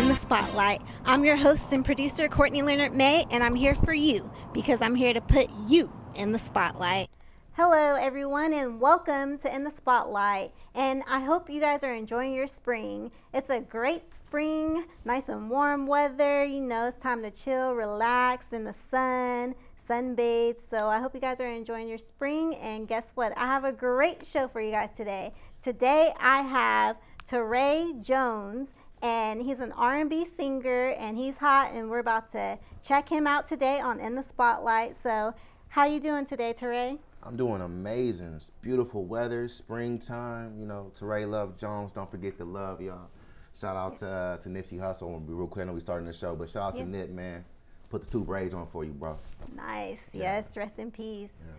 in the Spotlight. I'm your host and producer, Courtney Leonard May, and I'm here for you because I'm here to put you in the spotlight. Hello, everyone, and welcome to In the Spotlight. And I hope you guys are enjoying your spring. It's a great spring, nice and warm weather. You know, it's time to chill, relax in the sun, sunbathe. So I hope you guys are enjoying your spring. And guess what? I have a great show for you guys today. Today I have Teray Jones, and he's an R&B singer, and he's hot, and we're about to check him out today on In the Spotlight. So how you doing today, Teray? I'm doing amazing. It's beautiful weather, springtime. You know, Teray Love Jones. Don't forget to love, y'all. Shout out to Nipsey Hussle. We'll be real quick. I know we starting the show, but shout out to Nip, man. Put the 2 braids on for you, bro. Nice. Yeah. Yes. Rest in peace. Yeah.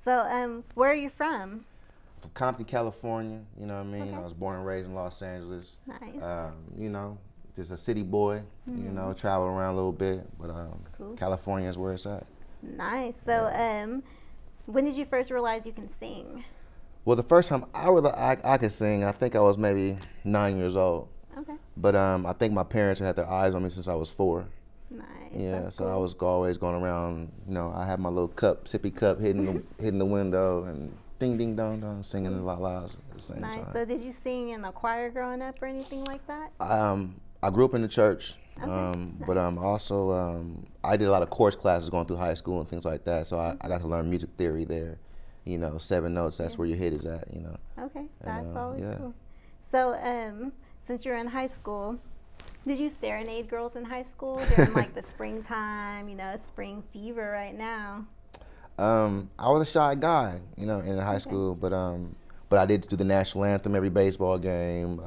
So, where are you from? From Compton, California. You know what I mean? Okay. I was born and raised in Los Angeles. Nice. You know, just a city boy. You know, travel around a little bit, but cool. California is where it's at. Nice. So, when did you first realize you can sing? Well, the first time I could sing, I think I was maybe 9 years old. Okay. But I think my parents had their eyes on me since I was 4. Nice. Yeah, That's so cool. I was always going around. You know, I had my little sippy cup, hitting the window, and ding ding dong dong, singing the la las at the same Nice. time. So, did you sing in a choir growing up or anything like that? I grew up in the church, Okay. but also I did a lot of chorus classes going through high school and things like that. So I got to learn music theory there. You know, 7 notes. That's where your hit is at. You know. Okay, that's And, always yeah. cool. So, since you're in high school, did you serenade girls in high school during like the springtime? You know, it's spring fever right now. I was a shy guy, you know, in high school, but I did do the national anthem every baseball game.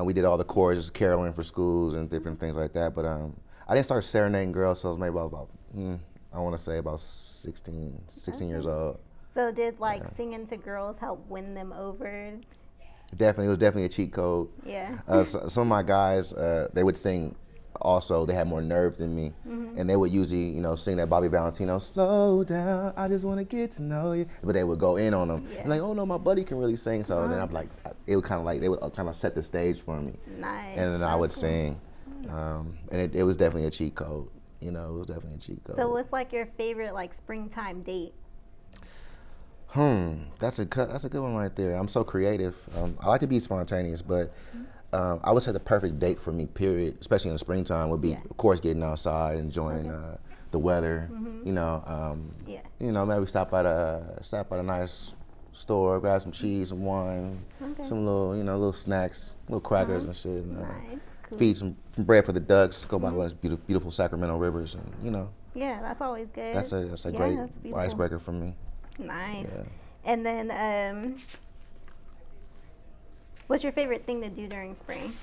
We did all the choruses, caroling for schools and different things like that. But I didn't start serenading girls till I was maybe about I want to say about 16 years old. So did like singing to girls help win them over? Definitely, it was definitely a cheat code. Yeah. Some of my guys, they would sing. Also, they had more nerve than me, and they would usually, you know, sing that Bobby Valentino, "Slow down, I just want to get to know you." But they would go in on them, and like, "Oh no, my buddy can really sing." So then I'm like, it would kind of like they would kind of set the stage for me, Nice. and then I would Cool. sing, and it was definitely a cheat code. You know, it was definitely a cheat code. So what's like your favorite like springtime date? That's a good one right there. I'm so creative. I like to be spontaneous, but I would say the perfect date for me, period, especially in the springtime, would be, of course, getting outside, enjoying the weather. You know, you know, maybe stop at a nice store, grab some cheese, some wine, some little snacks, little crackers and shit. And, Nice. Cool. feed some bread for the ducks. Go by one of those beautiful Sacramento rivers, and you know. Yeah, that's always good. That's a great that's beautiful. icebreaker for me. Nice. Yeah. And then, what's your favorite thing to do during spring?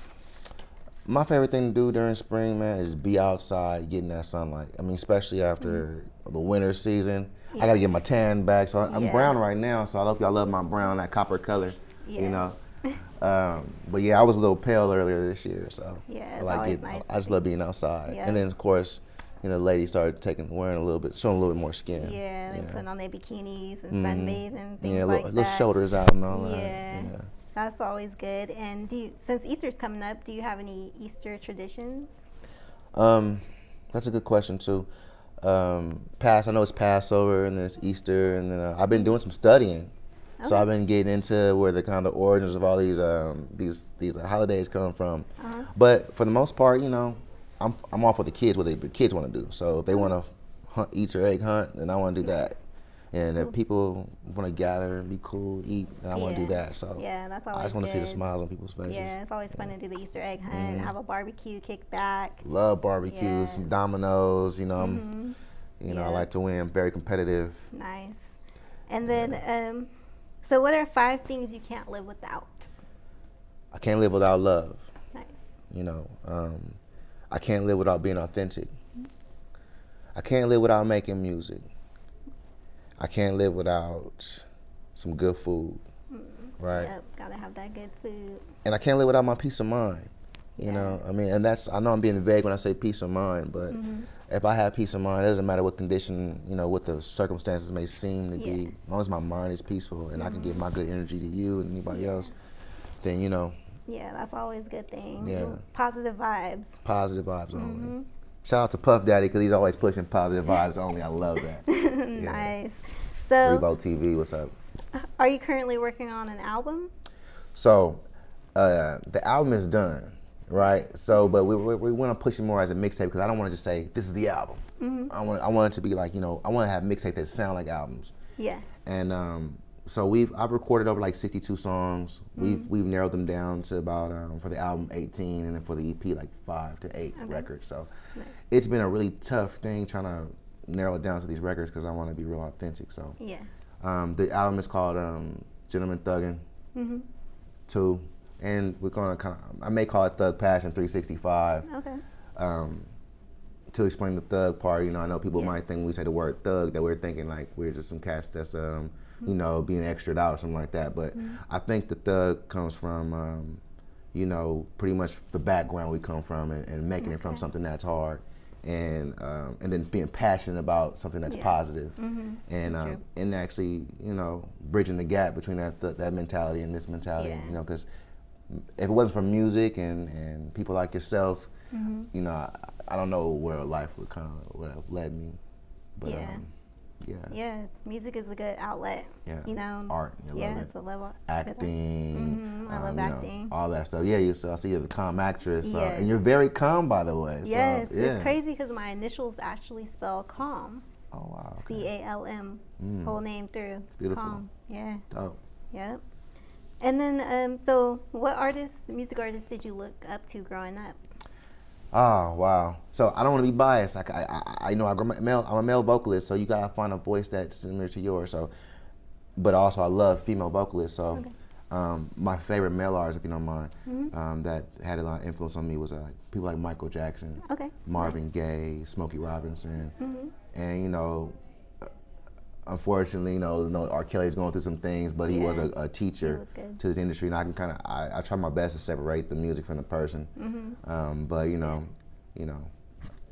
My favorite thing to do during spring, man, is be outside, getting that sunlight. I mean, especially after the winter season. Yeah. I got to get my tan back. So I'm Yeah. brown right now, so I hope y'all love my brown, that copper color, Yeah. you know. But yeah, I was a little pale earlier this year, so Yeah, it's I like always it. nice I just love being outside. Yeah. And then, of course, you know, the ladies started showing a little bit more skin. Yeah, they putting on their bikinis and sunbathing and things Yeah, like little that. shoulders out and all that. Yeah. That's always good. And since Easter's coming up, do you have any Easter traditions? That's a good question too. I know it's Passover and then it's Easter, and then I've been doing some studying. So I've been getting into where the kind of origins of all these holidays come from. But for the most part, you know, I'm off with the kids, what the kids want to do. So if they want to Easter egg hunt, then I want to do that. And if people want to gather and be cool, eat, then I want to do that. So yeah, that's always I just want to see the good. smiles on people's faces. Yeah, it's always fun to do the Easter egg hunt, have a barbecue, kick back. Love barbecues, Yeah. some dominoes. You know, I like to win. Very competitive. Nice. And then, so what are 5 things you can't live without? I can't live without love. Nice. You know, I can't live without being authentic. I can't live without making music. I can't live without some good food, right? Yep, gotta have that good food. And I can't live without my peace of mind. You know, I mean, and I know I'm being vague when I say peace of mind, but if I have peace of mind, it doesn't matter what condition, you know, what the circumstances may seem to be. As long as my mind is peaceful and I can give my good energy to you and anybody else, then, you know, Yeah, that's always a good thing. Yeah. Positive vibes. Positive vibes only. Shout out to Puff Daddy because he's always pushing positive vibes only. I love that. Nice. So, Revo TV, what's up? are you currently working on an album? So, the album is done, right? So, but we want to push it more as a mixtape because I don't want to just say this is the album. I want it to be like, you know, I want to have mixtapes that sound like albums. Yeah. And so I've recorded over like 62 songs. We've narrowed them down to about for the album 18, and then for the EP like 5 to 8 records. So it's been a really tough thing trying to narrow it down to these records because I want to be real authentic. So Yeah. the album is called Gentleman Thuggin' 2, and we're gonna I may call it Thug Passion 365. Okay. To explain the thug part, you know, I know people might think when we say the word thug that we're thinking like we're just some cats that's you know, being extra'd out or something like that. But I think the thug comes from you know, pretty much the background we come from and making it from something that's hard and then being passionate about something that's positive and actually, you know, bridging the gap between that mentality and this mentality, you know, because if it wasn't for music and people like yourself, you know, I don't know where life would have led me, but yeah, music is a good outlet. Yeah, you know, art. I love it. It's a level. Acting. I love you know, acting. all that stuff. Yeah, so I see you're the calm actress, Yes. and you're very calm, by the way. Yes, so, yeah. it's crazy because my initials actually spell calm. Oh wow. Okay. CALM. Whole name through. It's beautiful. Calm. Yeah. Dope. Yep. And then, so what music artists did you look up to growing up? Oh wow! So I don't want to be biased. I know I'm a male vocalist, so you gotta find a voice that's similar to yours. So, but also I love female vocalists. So, my favorite male artist, if you don't mind, that had a lot of influence on me was people like Michael Jackson, Marvin Gaye, Smokey Robinson, and you know, unfortunately, you know, R. Kelly's going through some things, but he was a teacher to this industry, and I can I try my best to separate the music from the person. But you know.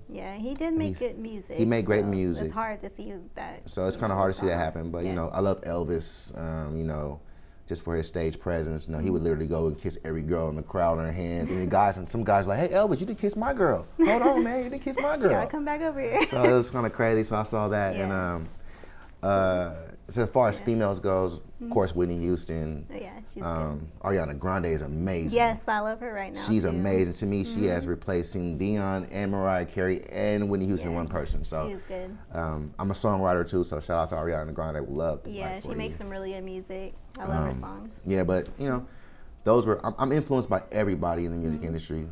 Yeah, he did make good music. He made great music. It's hard to see that. So it's kind of hard to see that happen. But you know, I love Elvis. You know, just for his stage presence. You know, he would literally go and kiss every girl in the crowd on her hands. And some guys were like, "Hey, Elvis, you didn't kiss my girl. Hold on, man, you didn't kiss my girl. Yeah, come back over here." So it was kind of crazy. So I saw that, and so as far as females goes, of course, Whitney Houston. Yeah, she's good. Ariana Grande is amazing. Yes, I love her right now. She's amazing. To me, she has replaced Celine Dion and Mariah Carey and Whitney Houston in one person. So she's good. I'm a songwriter too, so shout out to Ariana Grande. I love. Yeah, she makes some really good music. I love her songs. Yeah, but you know, those were. I'm influenced by everybody in the music industry,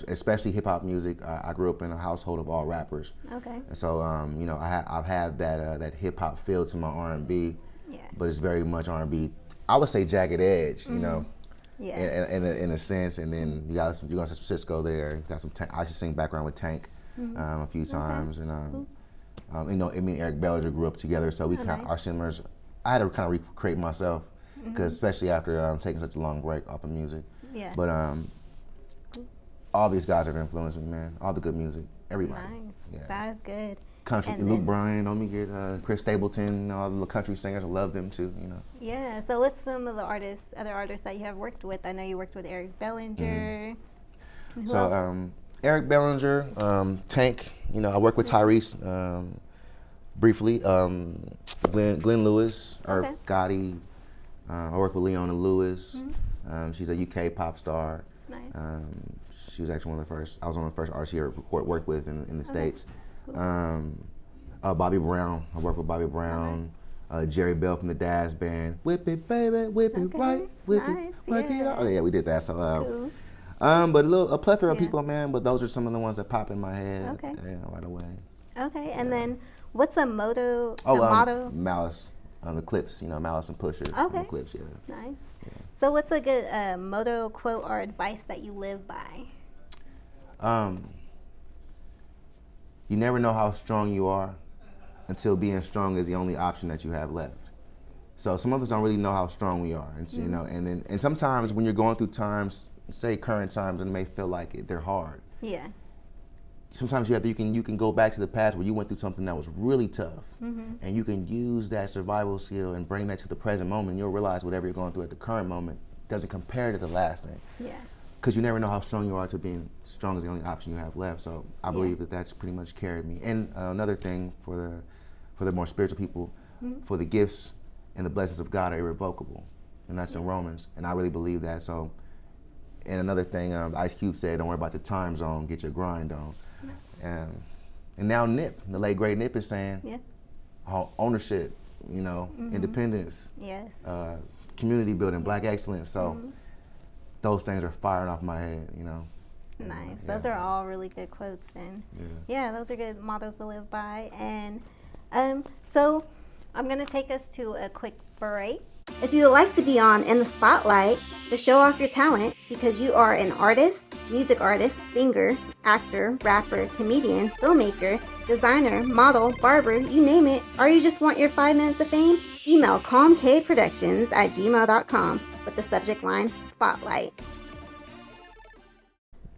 especially hip hop music. I grew up in a household of all rappers. Okay. And so you know, I've had that hip hop feel to my R&B. Yeah. But it's very much R&B. I would say jagged edge, you know. Yeah. In a sense, and then you got some Cisco there. You got some. I used to sing background with Tank a few times, and you know, me and Eric Bellinger grew up together, so we our similars. I had to kind of recreate myself, because especially after taking such a long break off of music. Yeah. But all these guys have influenced me, man. All the good music, everybody. Nice. Yeah. That is good. Country, And Luke then- Bryan, don't me get Chris Stapleton, all the country singers. I love them too, you know. Yeah. So what's some of the other artists that you have worked with? I know you worked with Eric Bellinger. Who So else? Eric Bellinger, Tank. You know, I worked with Tyrese briefly. Glenn Lewis, or Gotti. I worked with Leona Lewis. She's a UK pop star. Nice. She was actually one of the first. I was one of the first artists she ever worked with in the States. Bobby Brown. I worked with Bobby Brown. Jerry Bell from the Daz Band. Whip it, baby, whip it right, whip it, work it out. Oh yeah, we did that. So, Cool. but a plethora of people, man. But those are some of the ones that pop in my head, right away. Okay. And then what's a motto? Oh, Malice. The Clips, you know, Malice and Pusher. Okay. The Clips, yeah. Nice. So what's a good motto, quote, or advice that you live by? You never know how strong you are until being strong is the only option that you have left. So some of us don't really know how strong we are, and you know, and sometimes when you're going through times, say current times, and it may feel like they're hard. Yeah. Sometimes you can go back to the past where you went through something that was really tough, and you can use that survival skill and bring that to the present moment. You'll realize whatever you're going through at the current moment, doesn't compare to the last thing. Yeah. Because you never know how strong you are to being strong is the only option you have left. So I believe that that's pretty much carried me. And another thing for the more spiritual people, for the gifts and the blessings of God are irrevocable, and that's in Romans. And I really believe that. So, and another thing, Ice Cube said, "Don't worry about the time zone, get your grind on." And now Nip, the late great Nip, is saying, ownership, you know, independence, community building, black excellence. So those things are firing off my head, you know. Nice. Those are all really good quotes, and those are good mottos to live by. And so I'm going to take us to a quick break. If you would like to be on In the Spotlight to show off your talent because you are an artist, music artist, singer, actor, rapper, comedian, filmmaker, designer, model, barber, you name it, or you just want your 5 minutes of fame, email calmkproductions@gmail.com with the subject line Spotlight.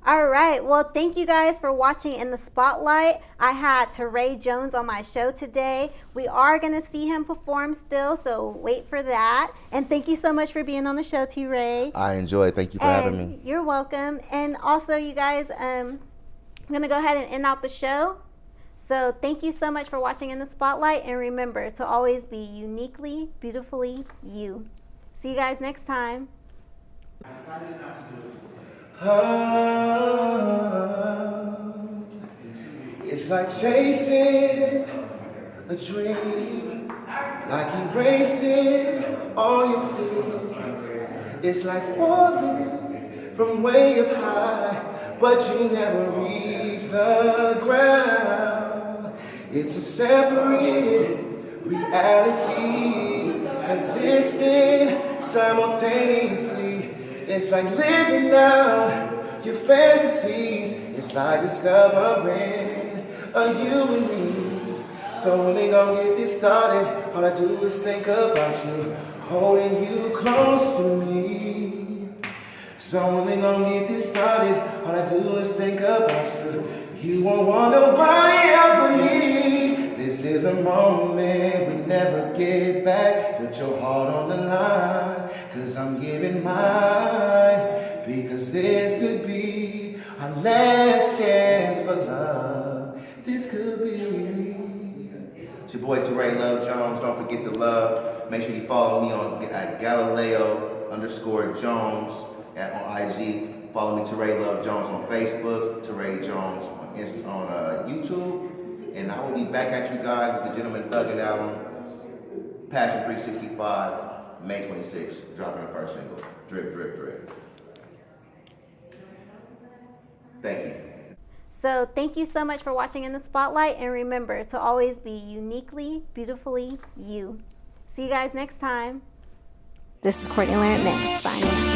All right, well, thank you guys for watching In the Spotlight. I had Teray Jones on my show today. We are going to see him perform still, so wait for that. And thank you so much for being on the show, Teray. I enjoy it. Thank you for having me. You're welcome. And also, you guys, I'm going to go ahead and end out the show. So thank you so much for watching In the Spotlight, and remember to always be uniquely, beautifully you. See you guys next time. I decided not to do it. It's like chasing a dream, like erasing all your fears. It's like falling from way up high, but you never reach the ground. It's a separate reality, existing simultaneously. It's like living out your fantasies. It's like discovering a you and me. So when we gon' get this started, all I do is think about you, holding you close to me. So when we gon' get this started, all I do is think about you. You won't want nobody else but me. This is a moment we never get back. Put your heart on the line, 'cause I'm giving mine. Because this could be our last chance for love. This could be. It's your boy Teray Love Jones. Don't forget to love. Make sure you follow me at Galileo_Jones on IG. Follow me Teray Love Jones on Facebook. Teray Jones on YouTube. And I will be back at you guys with the Gentleman Thuggin' album, Passion 365, May 26th, dropping the first single, Drip, Drip, Drip. Thank you. So thank you so much for watching In the Spotlight, and remember to always be uniquely, beautifully you. See you guys next time. This is Courtney Leonard May, signing.